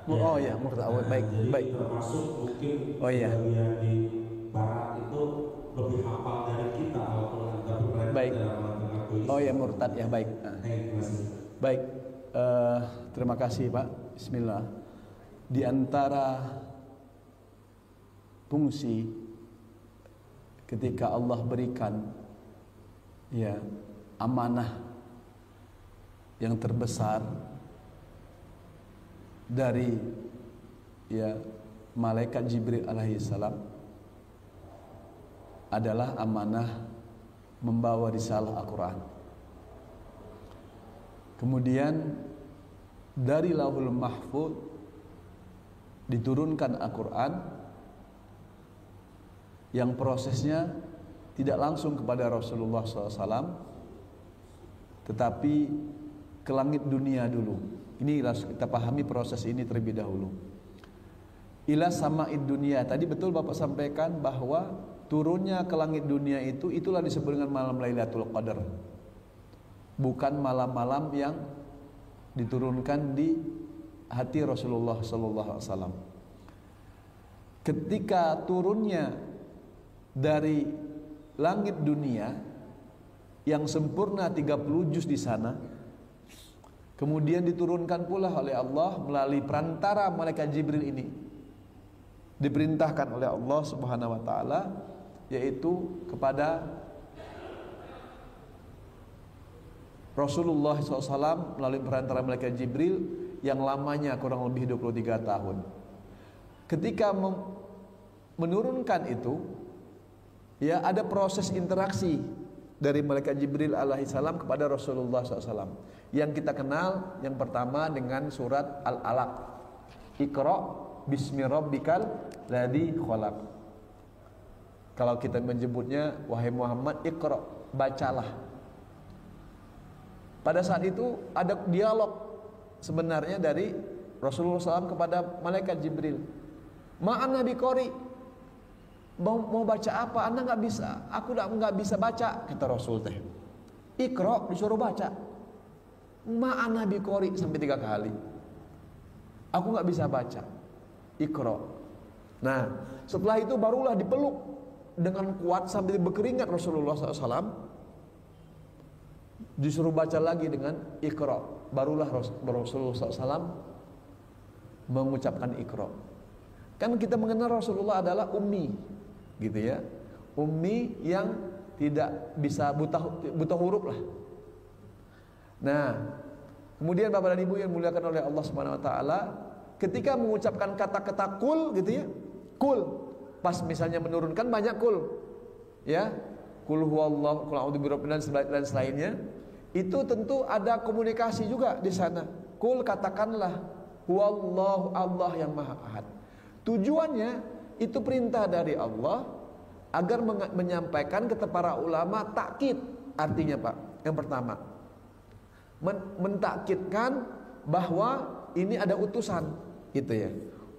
Oh ya, murtad. Baik, Jadi baik. termasuk mungkin Oh, iya. bagian di Barat itu lebih hafal dari kita Al-Quran, tapi mereka Baik. tidak mengakui. Oh ya, murtad ya, baik. Terima kasih. Baik, terima kasih Pak. Bismillah. Di antara fungsi ketika Allah berikan ya amanah yang terbesar dari ya malaikat Jibril alaihi salam adalah amanah membawa risalah Al-Quran. Kemudian dari Lauhul Mahfuz diturunkan Al-Quran yang prosesnya tidak langsung kepada Rasulullah SAW, tetapi ke langit dunia dulu. Ini harus kita pahami proses ini terlebih dahulu. Ila sama'id dunia. Tadi betul Bapak sampaikan bahwa turunnya ke langit dunia itulah disebut dengan malam Lailatul Qadar. Bukan malam-malam yang diturunkan di hati Rasulullah SAW. Ketika turunnya dari langit dunia yang sempurna 30 juz di sana, kemudian diturunkan pula oleh Allah melalui perantara malaikat Jibril ini, diperintahkan oleh Allah Subhanahu wa taala, yaitu kepada Rasulullah SAW melalui perantara malaikat Jibril yang lamanya kurang lebih 23 tahun. Ketika menurunkan itu, ya ada proses interaksi dari malaikat Jibril alaihi salam kepada Rasulullah SAW yang kita kenal yang pertama dengan surat Al-Alaq. Iqra bismi rabbikal ladzi khalaq. Kalau kita menyebutnya, wahai Muhammad, Iqra, bacalah. Pada saat itu ada dialog sebenarnya dari Rasulullah SAW kepada malaikat Jibril. Ma'ana biqori, mau baca apa? Anda nggak bisa, aku nggak bisa baca, kata Rasul teh. Iqra, disuruh baca. Ma'ana biqori sampai 3 kali. Aku nggak bisa baca. Iqra. Nah, setelah itu barulah dipeluk dengan kuat sambil berkeringat Rasulullah SAW. Disuruh baca lagi dengan Iqra. Barulah Rasulullah SAW mengucapkan Iqra. Kan kita mengenal Rasulullah adalah ummi, gitu ya. Ummi yang tidak bisa buta huruf lah. Nah, kemudian Bapak dan Ibu yang dimuliakan oleh Allah Subhanahu wa taala, ketika mengucapkan kata-kata kul gitu ya. Kul, pas misalnya menurunkan banyak kul. Ya. Kul huwallahu, kul a'udzu birabbil nas dan selainnya. Itu tentu ada komunikasi juga di sana. Kul, katakanlah huwallahu, Allah yang Maha Ahad. Tujuannya itu perintah dari Allah agar menyampaikan kepada para ulama takkid. Artinya Pak, yang pertama mentakkidkan bahwa ini ada utusan, gitu ya.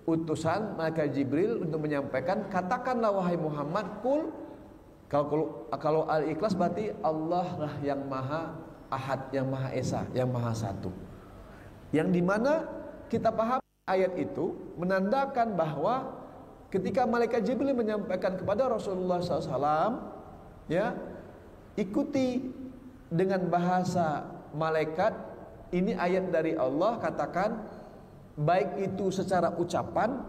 Utusan malaikat Jibril untuk menyampaikan, katakanlah wahai Muhammad, kul. Kalau Al-Ikhlas berarti Allah lah yang Maha Ahad, yang Maha Esa, yang Maha Satu. Yang dimana kita paham ayat itu menandakan bahwa ketika malaikat Jibril menyampaikan kepada Rasulullah SAW, ya, ikuti dengan bahasa malaikat. Ini ayat dari Allah, katakan baik itu secara ucapan,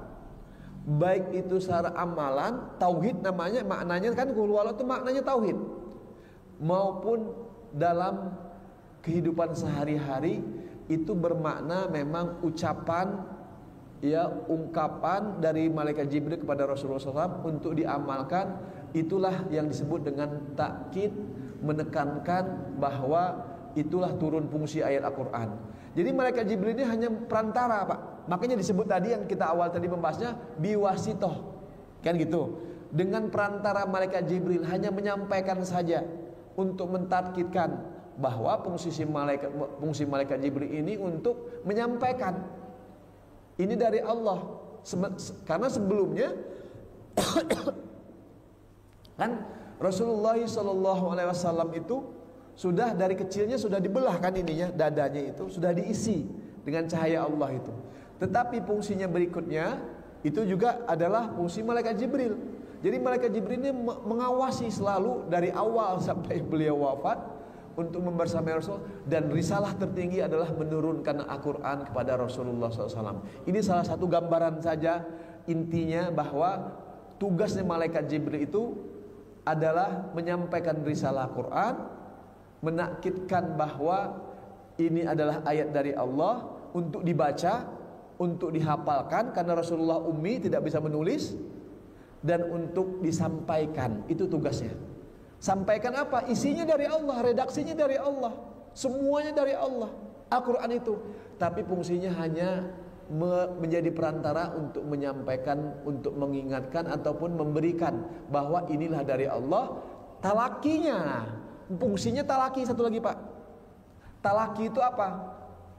baik itu secara amalan. Tauhid namanya, maknanya kan qul huwallahu itu maknanya tauhid, maupun dalam kehidupan sehari-hari itu bermakna memang ucapan, ya, ungkapan dari malaikat Jibril kepada Rasulullah SAW untuk diamalkan. Itulah yang disebut dengan takkid, menekankan bahwa itulah turun fungsi ayat Al-Quran. Jadi malaikat Jibril ini hanya perantara, Pak. Makanya disebut tadi yang kita awal tadi membahasnya biwasitoh, kan gitu. Dengan perantara malaikat Jibril hanya menyampaikan saja untuk mentakkidkan bahwa fungsi malaikat Jibril ini untuk menyampaikan ini dari Allah. Karena sebelumnya kan Rasulullah SAW itu sudah dari kecilnya sudah dibelah kan ininya, dadanya itu sudah diisi dengan cahaya Allah itu. Tetapi fungsinya berikutnya itu juga adalah fungsi malaikat Jibril. Jadi malaikat Jibril ini mengawasi selalu dari awal sampai beliau wafat untuk membersamai Rasul, dan risalah tertinggi adalah menurunkan Al-Quran kepada Rasulullah SAW. Ini salah satu gambaran saja intinya bahwa tugasnya malaikat Jibril itu adalah menyampaikan risalah Al-Quran, menakkidkan bahwa ini adalah ayat dari Allah untuk dibaca, untuk dihafalkan karena Rasulullah ummi tidak bisa menulis, dan untuk disampaikan. Itu tugasnya. Sampaikan apa? Isinya dari Allah, redaksinya dari Allah, semuanya dari Allah, Al-Quran itu. Tapi fungsinya hanya menjadi perantara untuk menyampaikan, untuk mengingatkan ataupun memberikan bahwa inilah dari Allah. Talakinya, fungsinya talaki. Satu lagi, Pak, talaki itu apa?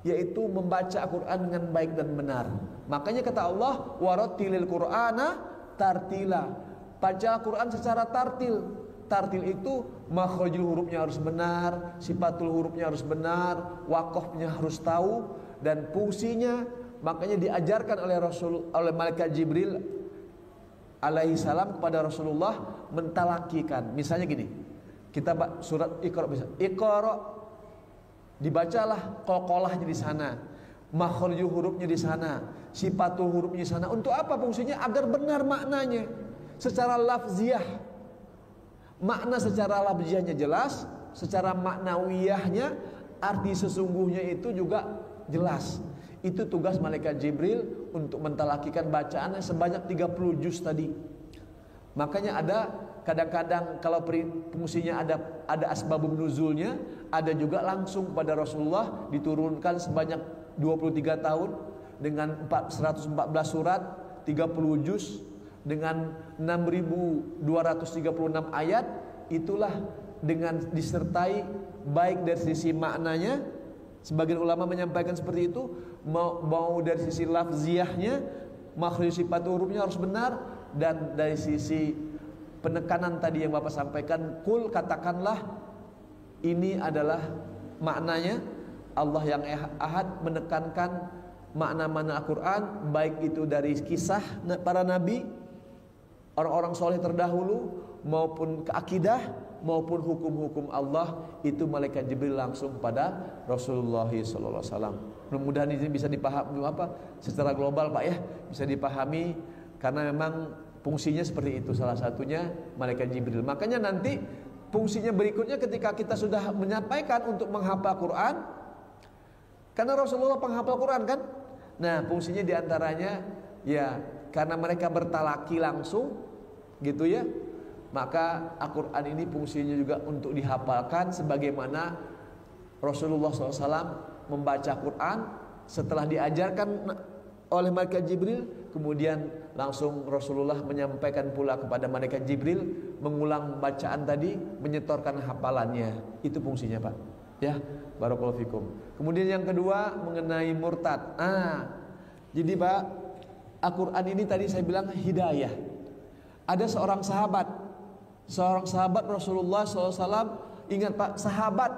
Yaitu membaca Al-Quran dengan baik dan benar. Makanya kata Allah, warattilil Qur'ana tartila. Baca Al-Quran secara tartil. Tartil itu makhrajul hurufnya harus benar, sifatul hurufnya harus benar, waqafnya harus tahu, dan fungsinya makanya diajarkan oleh malaikat Jibril alaihi salam kepada Rasulullah mentalakikan. Misalnya gini, kita surat Iqra bisa. Iqra dibacalah qalqalahnya di sana, makhrajul hurufnya di sana, sifatul hurufnya di sana. Untuk apa fungsinya? Agar benar maknanya secara lafziah. Makna secara lafziahnya jelas, secara maknawiyahnya arti sesungguhnya itu juga jelas. Itu tugas malaikat Jibril untuk mentalakikan bacaannya sebanyak 30 juz tadi. Makanya ada kadang-kadang kalau fungsinya ada asbabun nuzulnya, ada juga langsung kepada Rasulullah diturunkan sebanyak 23 tahun dengan 114 surat, 30 juz dengan 6.236 ayat. Itulah dengan disertai baik dari sisi maknanya, sebagian ulama menyampaikan seperti itu, mau dari sisi lafziahnya, makhraj sifat hurufnya harus benar, dan dari sisi penekanan tadi yang Bapak sampaikan, kul, katakanlah ini adalah maknanya. Allah yang ahad menekankan makna-makna Al-Quran, baik itu dari kisah para nabi, orang-orang soleh terdahulu, maupun keakidah, maupun hukum-hukum Allah. Itu malaikat Jibril langsung kepada Rasulullah SAW. Mudah-mudahan ini bisa dipahami secara global, Pak, ya, bisa dipahami, karena memang fungsinya seperti itu. Salah satunya malaikat Jibril. Makanya nanti fungsinya berikutnya ketika kita sudah menyampaikan untuk menghafal Quran, karena Rasulullah penghafal Quran kan. Nah, fungsinya diantaranya ya karena mereka bertalaki langsung, gitu ya, maka Al-Quran ini fungsinya juga untuk dihafalkan, sebagaimana Rasulullah SAW membaca Quran setelah diajarkan oleh malaikat Jibril, kemudian langsung Rasulullah menyampaikan pula kepada malaikat Jibril, mengulang bacaan tadi, menyetorkan hafalannya. Itu fungsinya, Pak, ya. Barakallahu fikum. Kemudian yang kedua mengenai murtad. Jadi, Pak, Al-Quran ini tadi saya bilang hidayah. Ada seorang sahabat Rasulullah SAW. Ingat, Pak, sahabat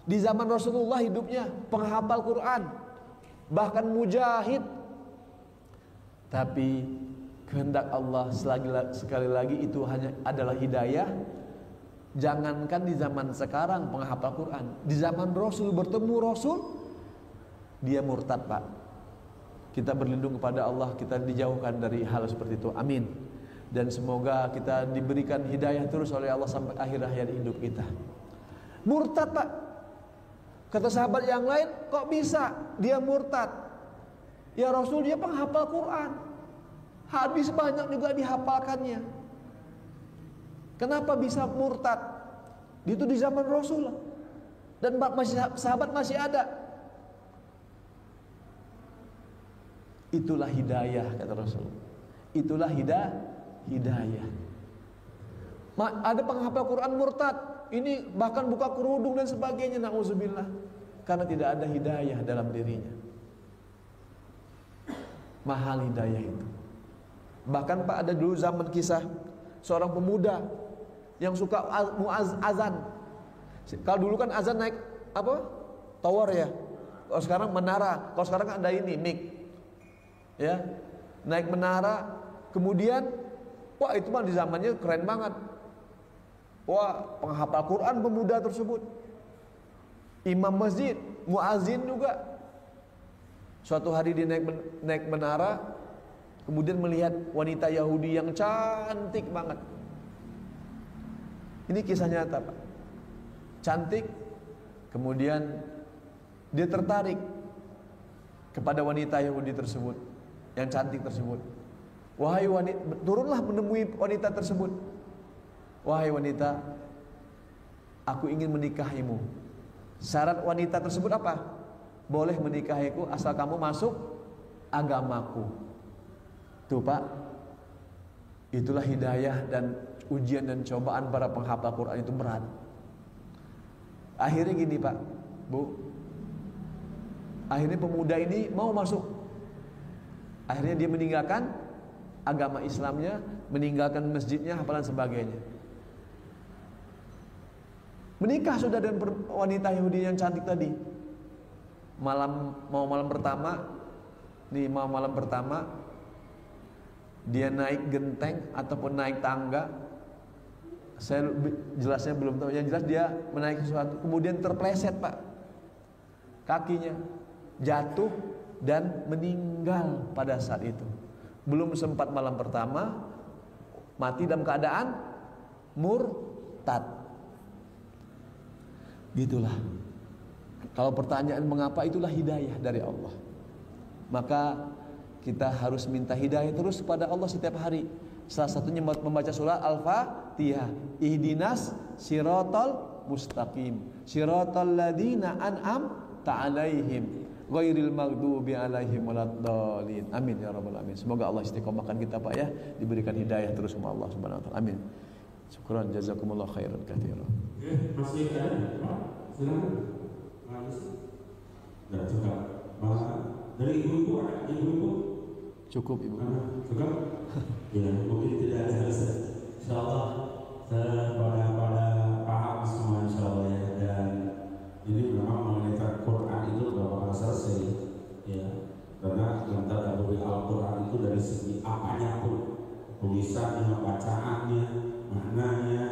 di zaman Rasulullah hidupnya penghafal Quran, bahkan mujahid. Tapi kehendak Allah sekali lagi itu hanya adalah hidayah. Jangankan di zaman sekarang penghafal Quran, di zaman Rasul bertemu Rasul, dia murtad, Pak. Kita berlindung kepada Allah, kita dijauhkan dari hal seperti itu. Amin. Dan semoga kita diberikan hidayah terus oleh Allah sampai akhir hayat hidup kita. Murtad, Pak. Kata sahabat yang lain, kok bisa dia murtad? Ya Rasul, dia penghafal Quran, hadis banyak juga dihafalkannya. Kenapa bisa murtad? Itu di zaman Rasul, dan sahabat masih ada. Itulah hidayah, kata Rasul. Itulah hidayah. Ada penghafal Quran murtad, ini bahkan buka kerudung dan sebagainya, na'udzubillah, karena tidak ada hidayah dalam dirinya. Mahal hidayah itu. Bahkan Pak, ada dulu zaman kisah seorang pemuda yang suka azan. Kalau dulu kan azan naik apa? Tower ya. Kalau sekarang menara. Kalau sekarang kan ada ini mic. Ya. Naik menara, kemudian wah itu mah di zamannya keren banget. Wah, penghafal Quran pemuda tersebut. Imam masjid, muazin juga. Suatu hari dia naik menara, kemudian melihat wanita Yahudi yang cantik banget. Ini kisah nyata, Pak. Cantik, kemudian dia tertarik kepada wanita Yahudi tersebut, yang cantik tersebut. Wahai wanita, turunlah menemui wanita tersebut. Wahai wanita, aku ingin menikahimu. Syarat wanita tersebut apa? Boleh menikahiku asal kamu masuk agamaku. Tuh Pak, itulah hidayah dan ujian dan cobaan para penghafal Quran itu berat. Akhirnya gini Pak, Bu, akhirnya pemuda ini mau masuk. Akhirnya dia meninggalkan agama Islamnya, meninggalkan masjidnya, hafalan sebagainya. Menikah sudah dengan wanita Yahudi yang cantik tadi. Malam pertama dia naik genteng ataupun naik tangga, saya jelasnya belum tahu. Yang jelas dia menaiki sesuatu, kemudian terpleset Pak, kakinya jatuh dan meninggal pada saat itu. Belum sempat malam pertama, mati dalam keadaan murtad. Gitulah. Kalau pertanyaan mengapa, itulah hidayah dari Allah. Maka kita harus minta hidayah terus kepada Allah setiap hari. Salah satunya membaca surah Al-Fatihah. Ihdinas siratal mustaqim, siratal ladzina an'amta 'alaihim ghairil maghdubi 'alaihim waladdallin. Amin ya rabbal alamin. Semoga Allah istiqomahkan kita Pak ya, diberikan hidayah terus sama Allah Subhanahu wa taala. Amin. Syukran, jazakumullah khairan katsiran. Masih ada Pak? Silakan. Enggak cukup. Malah dari ibu-ibu ada ibu-ibu? Cukup Ibu. Cukup? Ya, mungkin tidak ada alasan. Insyaallah pada paham semua insyaallah ya. Dan ini memang mengenai Quran itu bakal selesai ya. Karena yang terdahulu Al-Quran itu dari segi apanya pun, tulisannya, bacaannya, maknanya,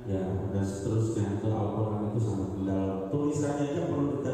ya dan seterusnya, itu Al-Quran itu sangat mendalam. Tulisannya aja perlu kita